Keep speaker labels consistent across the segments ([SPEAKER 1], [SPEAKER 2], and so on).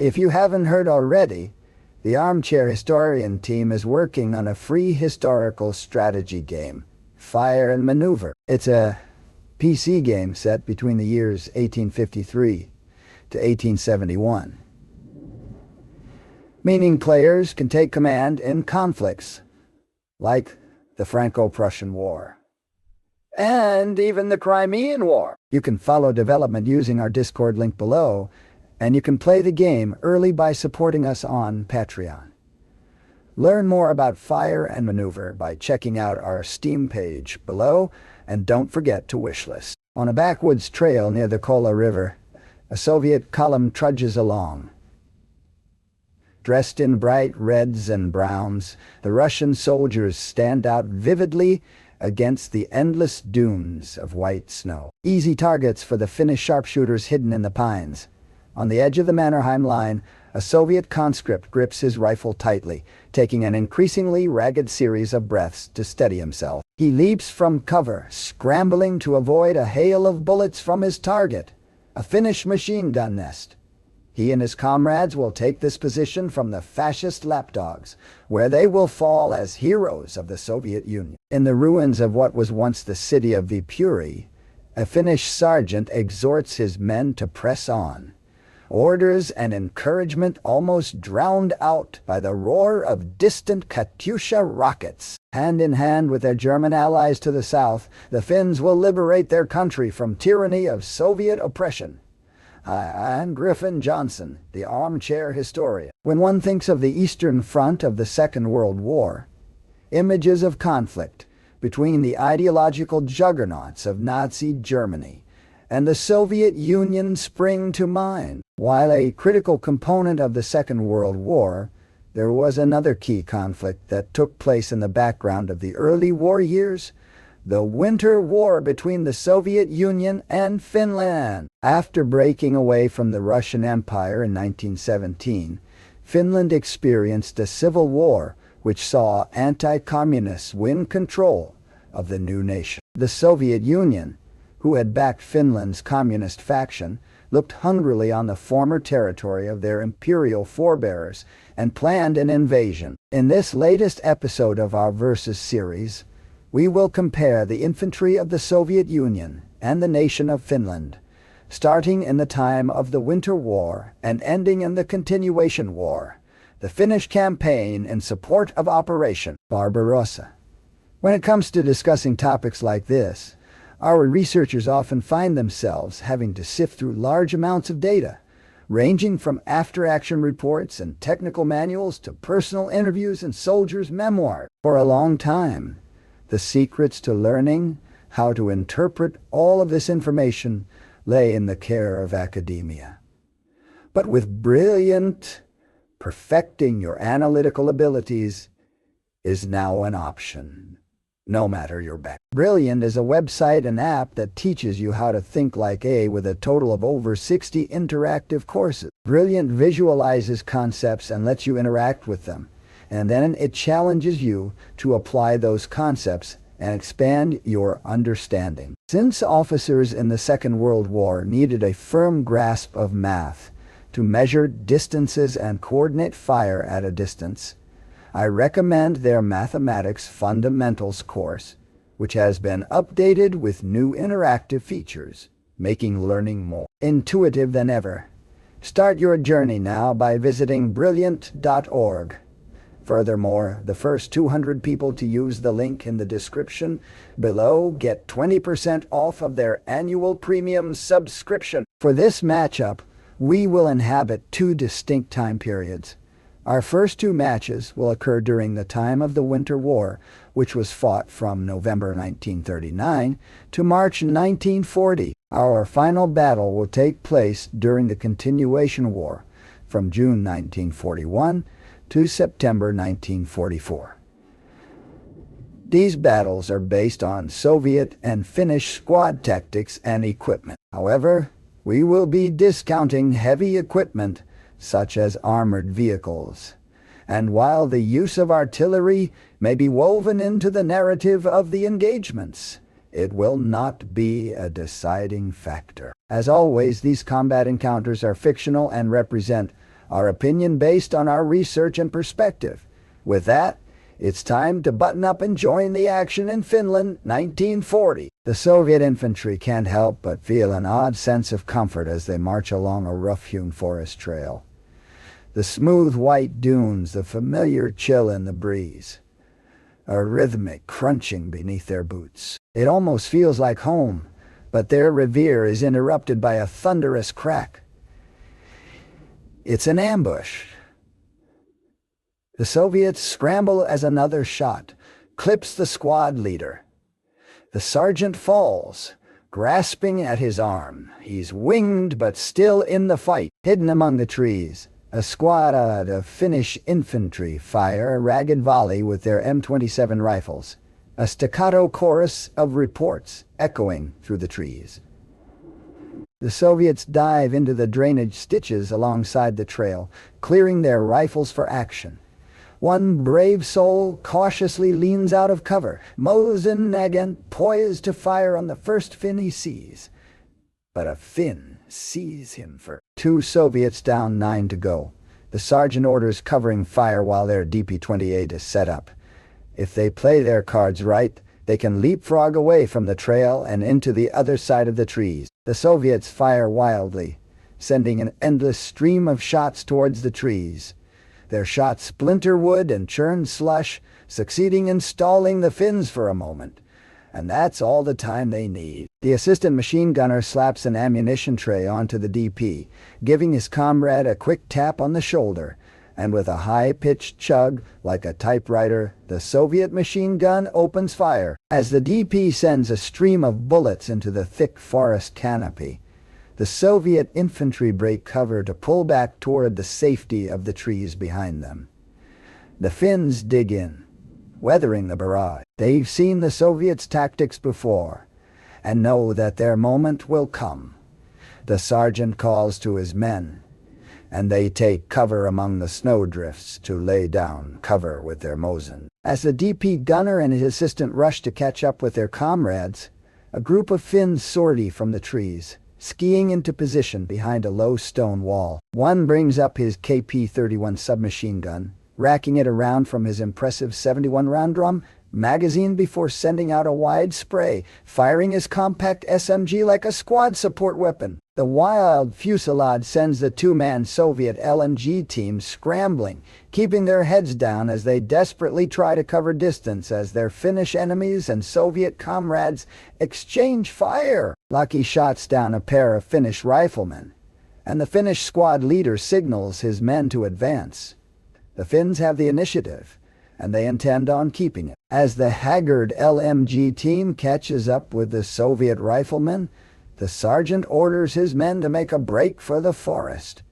[SPEAKER 1] If you haven't heard already, the Armchair Historian team is working on a free historical strategy game, Fire and Maneuver. It's a PC game set between the years 1853 to 1871, meaning players can take command in conflicts like the Franco-Prussian War and even the Crimean War. You can follow development using our Discord link below, and you can play the game early by supporting us on Patreon. Learn more about Fire and Maneuver by checking out our Steam page below, and don't forget to wishlist. On a backwoods trail near the Kola River, a Soviet column trudges along. Dressed in bright reds and browns, the Russian soldiers stand out vividly against the endless dunes of white snow. Easy targets for the Finnish sharpshooters hidden in the pines. On the edge of the Mannerheim line, a Soviet conscript grips his rifle tightly, taking an increasingly ragged series of breaths to steady himself. He leaps from cover, scrambling to avoid a hail of bullets from his target, a Finnish machine gun nest. He and his comrades will take this position from the fascist lapdogs, where they will fall as heroes of the Soviet Union. In the ruins of what was once the city of Viipuri, a Finnish sergeant exhorts his men to press on. Orders and encouragement almost drowned out by the roar of distant Katyusha rockets. Hand in hand with their German allies to the south, the Finns will liberate their country from tyranny of Soviet oppression. I'm Griffin Johnson, the Armchair Historian. When one thinks of the Eastern Front of the Second World War, images of conflict between the ideological juggernauts of Nazi Germany and the Soviet Union spring to mind. While a critical component of the Second World War, there was another key conflict that took place in the background of the early war years: the Winter War between the Soviet Union and Finland. After breaking away from the Russian Empire in 1917, Finland experienced a civil war which saw anti-communists win control of the new nation. The Soviet Union, who had backed Finland's communist faction, looked hungrily on the former territory of their imperial forebears and planned an invasion. In this latest episode of our Versus series, we will compare the infantry of the Soviet Union and the nation of Finland, starting in the time of the Winter War and ending in the Continuation War, the Finnish campaign in support of Operation Barbarossa. When it comes to discussing topics like this, our researchers often find themselves having to sift through large amounts of data, ranging from after-action reports and technical manuals to personal interviews and soldiers' memoirs. For a long time, the secrets to learning how to interpret all of this information lay in the care of academia. But with Brilliant, perfecting your analytical abilities is now an option, no matter your background. Brilliant is a website and app that teaches you how to think like with a total of over 60 interactive courses. Brilliant visualizes concepts and lets you interact with them, and then it challenges you to apply those concepts and expand your understanding. Since officers in the Second World War needed a firm grasp of math to measure distances and coordinate fire at a distance, I recommend their Mathematics Fundamentals course, which has been updated with new interactive features, making learning more intuitive than ever. Start your journey now by visiting brilliant.org. Furthermore, the first 200 people to use the link in the description below get 20% off of their annual premium subscription. For this matchup, we will inhabit two distinct time periods. Our first two matches will occur during the time of the Winter War, which was fought from November 1939 to March 1940. Our final battle will take place during the Continuation War, from June 1941 to September 1944. These battles are based on Soviet and Finnish squad tactics and equipment. However, we will be discounting heavy equipment such as armored vehicles. And while the use of artillery may be woven into the narrative of the engagements, it will not be a deciding factor. As always, these combat encounters are fictional and represent our opinion based on our research and perspective. With that, it's time to button up and join the action in Finland, 1940. The Soviet infantry can't help but feel an odd sense of comfort as they march along a rough-hewn forest trail. The smooth white dunes, the familiar chill in the breeze, a rhythmic crunching beneath their boots. It almost feels like home, but their reverie is interrupted by a thunderous crack. It's an ambush. The Soviets scramble as another shot clips the squad leader. The sergeant falls, grasping at his arm. He's winged but still in the fight. Hidden among the trees, a squad of Finnish infantry fire a ragged volley with their M27 rifles, a staccato chorus of reports echoing through the trees. The Soviets dive into the drainage ditches alongside the trail, clearing their rifles for action. One brave soul cautiously leans out of cover, Mosin again poised to fire on the first Finn he sees. But a Finn sees him first. 2 Soviets down, 9 to go. The sergeant orders covering fire while their DP-28 is set up. If they play their cards right, they can leapfrog away from the trail and into the other side of the trees. The Soviets fire wildly, sending an endless stream of shots towards the trees. Their shots splinter wood and churn slush, succeeding in stalling the Finns for a moment. And that's all the time they need. The assistant machine gunner slaps an ammunition tray onto the DP, giving his comrade a quick tap on the shoulder. And with a high-pitched chug, like a typewriter, the Soviet machine gun opens fire as the DP sends a stream of bullets into the thick forest canopy. The Soviet infantry break cover to pull back toward the safety of the trees behind them. The Finns dig in, weathering the barrage. They've seen the Soviets' tactics before and know that their moment will come. The sergeant calls to his men, and they take cover among the snowdrifts to lay down cover with their Mosin. As the DP gunner and his assistant rush to catch up with their comrades, a group of Finns sortie from the trees, skiing into position behind a low stone wall. One brings up his KP-31 submachine gun, racking it around from his impressive 71-round drum magazine before sending out a wide spray, firing his compact SMG like a squad support weapon. The wild fusillade sends the 2-man Soviet LMG team scrambling, keeping their heads down as they desperately try to cover distance as their Finnish enemies and Soviet comrades exchange fire. Lucky shots down a pair of Finnish riflemen, and the Finnish squad leader signals his men to advance. The Finns have the initiative, and they intend on keeping it. As the haggard LMG team catches up with the Soviet riflemen, the sergeant orders his men to make a break for the forest.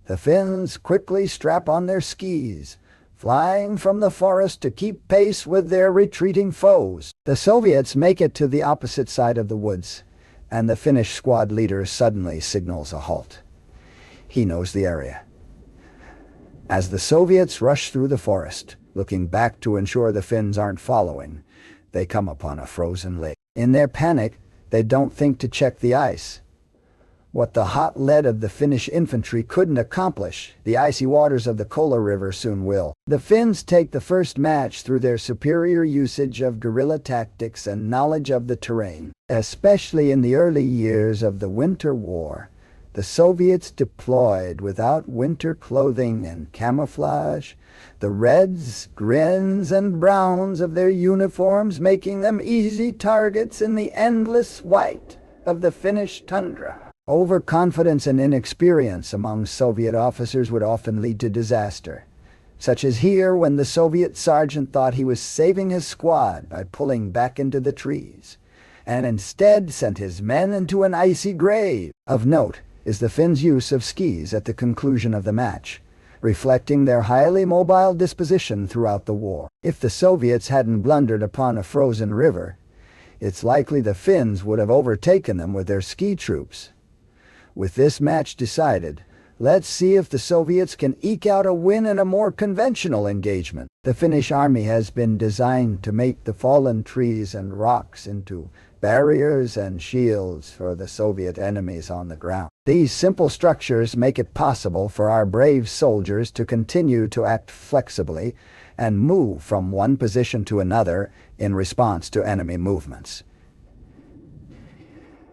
[SPEAKER 1] The Finns quickly strap on their skis, flying from the forest to keep pace with their retreating foes. The Soviets make it to the opposite side of the woods, and the Finnish squad leader suddenly signals a halt. He knows the area. As the Soviets rush through the forest, looking back to ensure the Finns aren't following, they come upon a frozen lake. In their panic, they don't think to check the ice. What the hot lead of the Finnish infantry couldn't accomplish, the icy waters of the Kola River soon will. The Finns take the first match through their superior usage of guerrilla tactics and knowledge of the terrain. Especially in the early years of the Winter War, the Soviets deployed without winter clothing and camouflage, the reds, greens, and browns of their uniforms making them easy targets in the endless white of the Finnish tundra. Overconfidence and inexperience among Soviet officers would often lead to disaster, such as here when the Soviet sergeant thought he was saving his squad by pulling back into the trees, and instead sent his men into an icy grave. Of note is the Finns' use of skis at the conclusion of the match, reflecting their highly mobile disposition throughout the war. If the Soviets hadn't blundered upon a frozen river, it's likely the Finns would have overtaken them with their ski troops. With this match decided, let's see if the Soviets can eke out a win in a more conventional engagement. The Finnish army has been designed to make the fallen trees and rocks into barriers and shields for the Soviet enemies on the ground. These simple structures make it possible for our brave soldiers to continue to act flexibly and move from one position to another in response to enemy movements.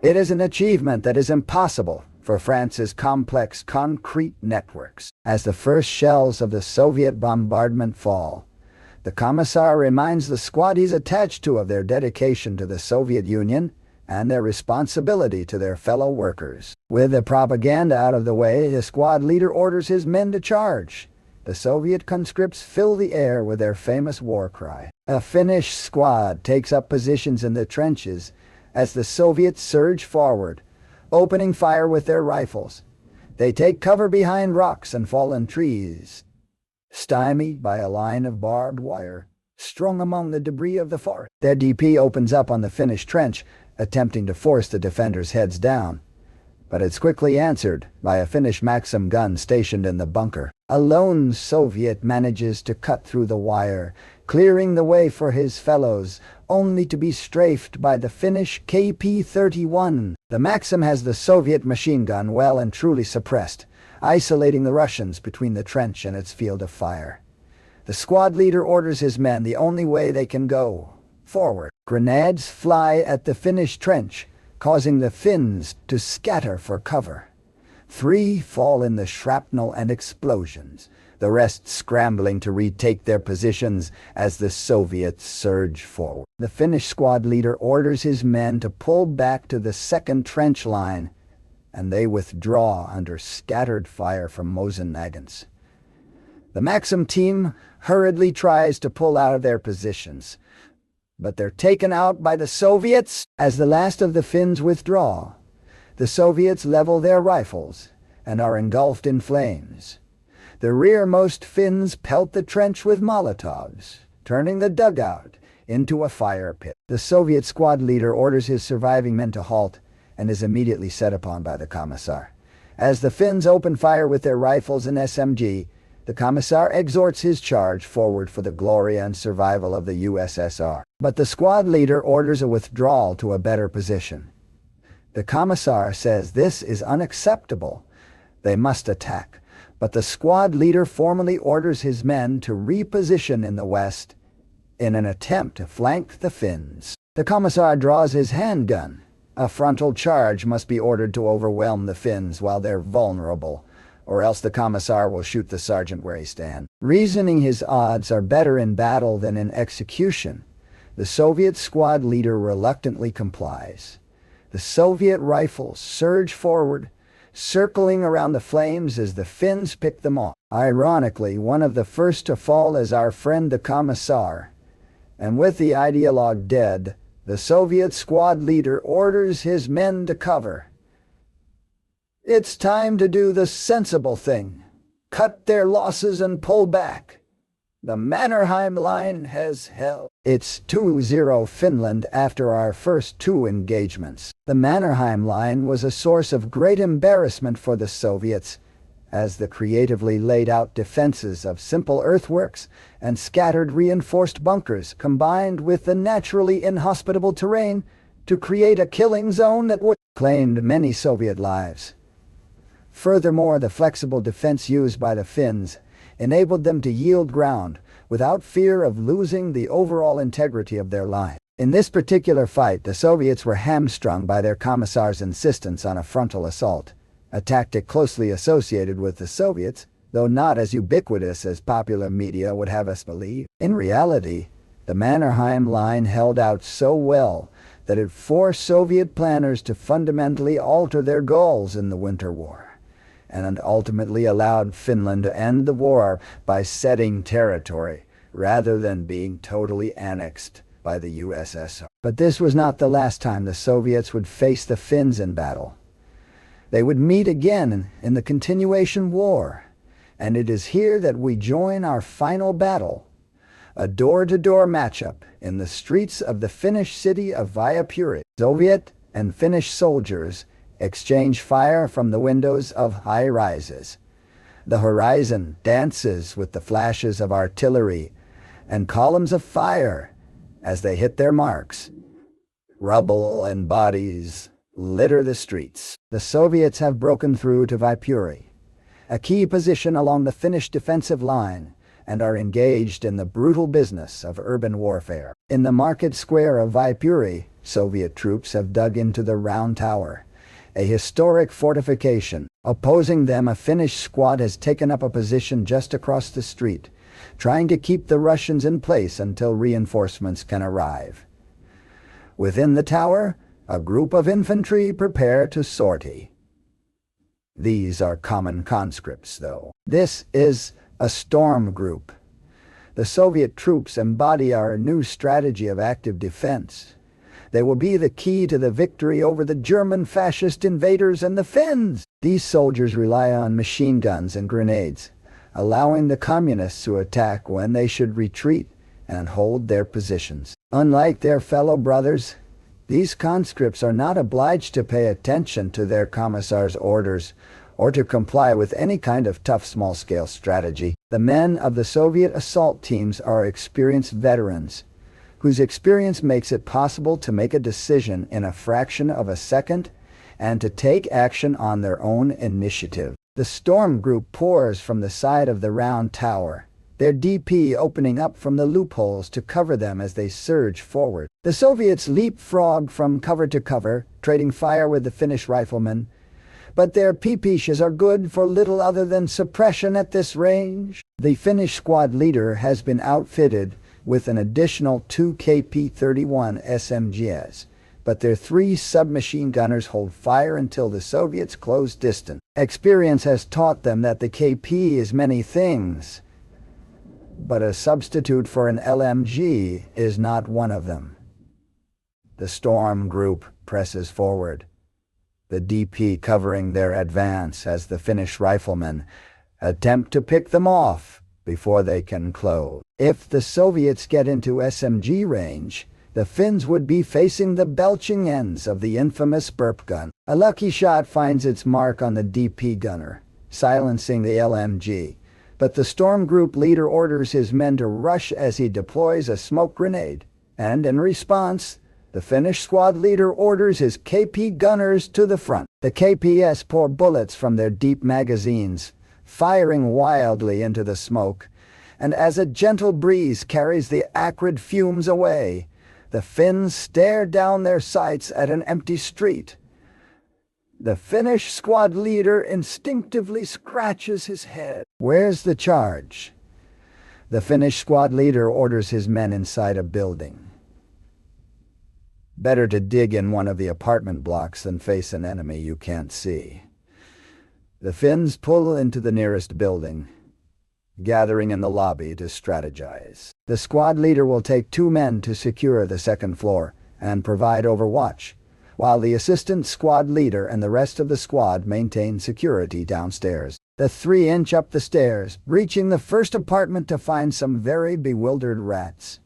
[SPEAKER 1] It is an achievement that is impossible for France's complex concrete networks. As the first shells of the Soviet bombardment fall, the Commissar reminds the squad he's attached to of their dedication to the Soviet Union and their responsibility to their fellow workers. With the propaganda out of the way, the squad leader orders his men to charge. The Soviet conscripts fill the air with their famous war cry. A Finnish squad takes up positions in the trenches as the Soviets surge forward, opening fire with their rifles. They take cover behind rocks and fallen trees, stymied by a line of barbed wire strung among the debris of the forest. Their DP opens up on the Finnish trench, attempting to force the defenders' heads down, but it's quickly answered by a Finnish Maxim gun stationed in the bunker. A lone Soviet manages to cut through the wire, clearing the way for his fellows, only to be strafed by the Finnish KP-31. The Maxim has the Soviet machine gun well and truly suppressed, isolating the Russians between the trench and its field of fire. The squad leader orders his men the only way they can go: forward. Grenades fly at the Finnish trench, causing the Finns to scatter for cover. 3 fall in the shrapnel and explosions, the rest scrambling to retake their positions as the Soviets surge forward. The Finnish squad leader orders his men to pull back to the second trench line, and they withdraw under scattered fire from Mosin Nagants. The Maxim team hurriedly tries to pull out of their positions, but they're taken out by the Soviets. As the last of the Finns withdraw, the Soviets level their rifles and are engulfed in flames. The rearmost Finns pelt the trench with Molotovs, turning the dugout into a fire pit. The Soviet squad leader orders his surviving men to halt and is immediately set upon by the Commissar. As the Finns open fire with their rifles and SMG, the Commissar exhorts his charge forward for the glory and survival of the USSR. But the squad leader orders a withdrawal to a better position. The Commissar says this is unacceptable. They must attack. But the squad leader formally orders his men to reposition in the west in an attempt to flank the Finns. The Commissar draws his handgun. A frontal charge must be ordered to overwhelm the Finns while they're vulnerable, or else the Commissar will shoot the sergeant where he stands. Reasoning his odds are better in battle than in execution, the Soviet squad leader reluctantly complies. The Soviet rifles surge forward, circling around the flames as the Finns pick them off. Ironically, one of the first to fall is our friend the Commissar, and with the ideologue dead, the Soviet squad leader orders his men to cover. It's time to do the sensible thing: cut their losses and pull back. The Mannerheim line has held. It's 2-0 Finland after our first 2 engagements. The Mannerheim line was a source of great embarrassment for the Soviets, as the creatively laid out defenses of simple earthworks and scattered reinforced bunkers combined with the naturally inhospitable terrain to create a killing zone that would claimed many Soviet lives. Furthermore, the flexible defense used by the Finns enabled them to yield ground without fear of losing the overall integrity of their line. In this particular fight, the Soviets were hamstrung by their Commissar's insistence on a frontal assault, a tactic closely associated with the Soviets, though not as ubiquitous as popular media would have us believe. In reality, the Mannerheim line held out so well that it forced Soviet planners to fundamentally alter their goals in the Winter War, and ultimately allowed Finland to end the war by ceding territory rather than being totally annexed by the USSR. But this was not the last time the Soviets would face the Finns in battle. They would meet again in the continuation war, and it is here that we join our final battle, a door-to-door matchup in the streets of the Finnish city of Viapuri. Soviet and Finnish soldiers exchange fire from the windows of high-rises. The horizon dances with the flashes of artillery and columns of fire as they hit their marks. Rubble and bodies litter the streets. The Soviets have broken through to Viipuri, a key position along the Finnish defensive line, and are engaged in the brutal business of urban warfare. In the market square of Viipuri, Soviet troops have dug into the Round Tower, a historic fortification. Opposing them, a Finnish squad has taken up a position just across the street, trying to keep the Russians in place until reinforcements can arrive. Within the tower, a group of infantry prepare to sortie. These are common conscripts, though. This is a storm group. The Soviet troops embody our new strategy of active defense. They will be the key to the victory over the German fascist invaders and the Finns. These soldiers rely on machine guns and grenades, allowing the communists to attack when they should retreat and hold their positions. Unlike their fellow brothers, these conscripts are not obliged to pay attention to their commissar's orders or to comply with any kind of tough small-scale strategy. The men of the Soviet assault teams are experienced veterans, whose experience makes it possible to make a decision in a fraction of a second and to take action on their own initiative. The storm group pours from the side of the Round Tower, their DP opening up from the loopholes to cover them as they surge forward. The Soviets leapfrog from cover to cover, trading fire with the Finnish riflemen, but their PPShs are good for little other than suppression at this range. The Finnish squad leader has been outfitted with an additional 2 KP-31 SMGs, but their 3 submachine gunners hold fire until the Soviets close distant. Experience has taught them that the KP is many things, but a substitute for an LMG is not one of them. The storm group presses forward, the DP covering their advance as the Finnish riflemen attempt to pick them off before they can close. If the Soviets get into SMG range, the Finns would be facing the belching ends of the infamous burp gun. A lucky shot finds its mark on the DP gunner, silencing the LMG, but the storm group leader orders his men to rush as he deploys a smoke grenade, and in response, the Finnish squad leader orders his KP gunners to the front. The KPs pour bullets from their deep magazines, firing wildly into the smoke, and as a gentle breeze carries the acrid fumes away, the Finns stare down their sights at an empty street. The Finnish squad leader instinctively scratches his head. Where's the charge? The Finnish squad leader orders his men inside a building. Better to dig in one of the apartment blocks than face an enemy you can't see. The Finns pull into the nearest building, gathering in the lobby to strategize. The squad leader will take 2 men to secure the second floor and provide overwatch, while the assistant squad leader and the rest of the squad maintain security downstairs. The 3 inch up the stairs, reaching the first apartment to find some very bewildered rats.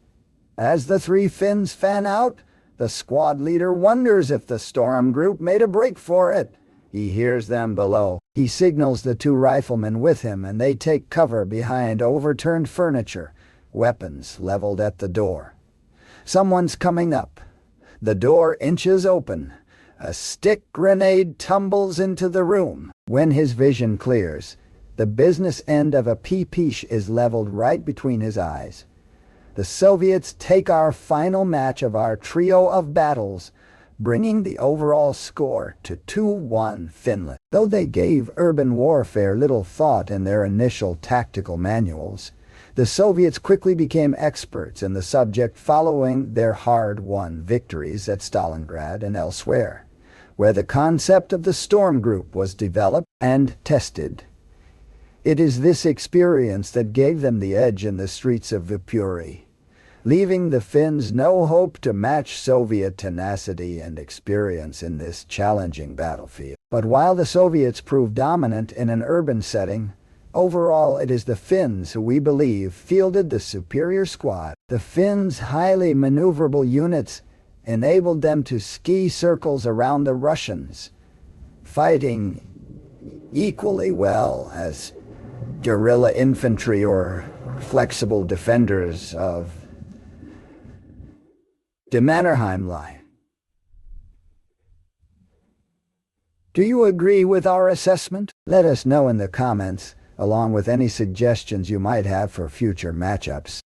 [SPEAKER 1] As the 3 Finns fan out, the squad leader wonders if the storm group made a break for it. He hears them below. He signals the 2 riflemen with him, and they take cover behind overturned furniture, weapons leveled at the door. Someone's coming up. The door inches open. A stick grenade tumbles into the room. When his vision clears, the business end of a PPSh is leveled right between his eyes. The Soviets take our final match of our trio of battles, bringing the overall score to 2-1 Finland. Though they gave urban warfare little thought in their initial tactical manuals, the Soviets quickly became experts in the subject following their hard-won victories at Stalingrad and elsewhere, where the concept of the storm group was developed and tested. It is this experience that gave them the edge in the streets of Viipuri, leaving the Finns no hope to match Soviet tenacity and experience in this challenging battlefield. But while the Soviets proved dominant in an urban setting, overall it is the Finns who we believe fielded the superior squad. The Finns' highly maneuverable units enabled them to ski circles around the Russians, fighting equally well as guerrilla infantry or flexible defenders of the Mannerheim line. Do you agree with our assessment? Let us know in the comments, along with any suggestions you might have for future matchups.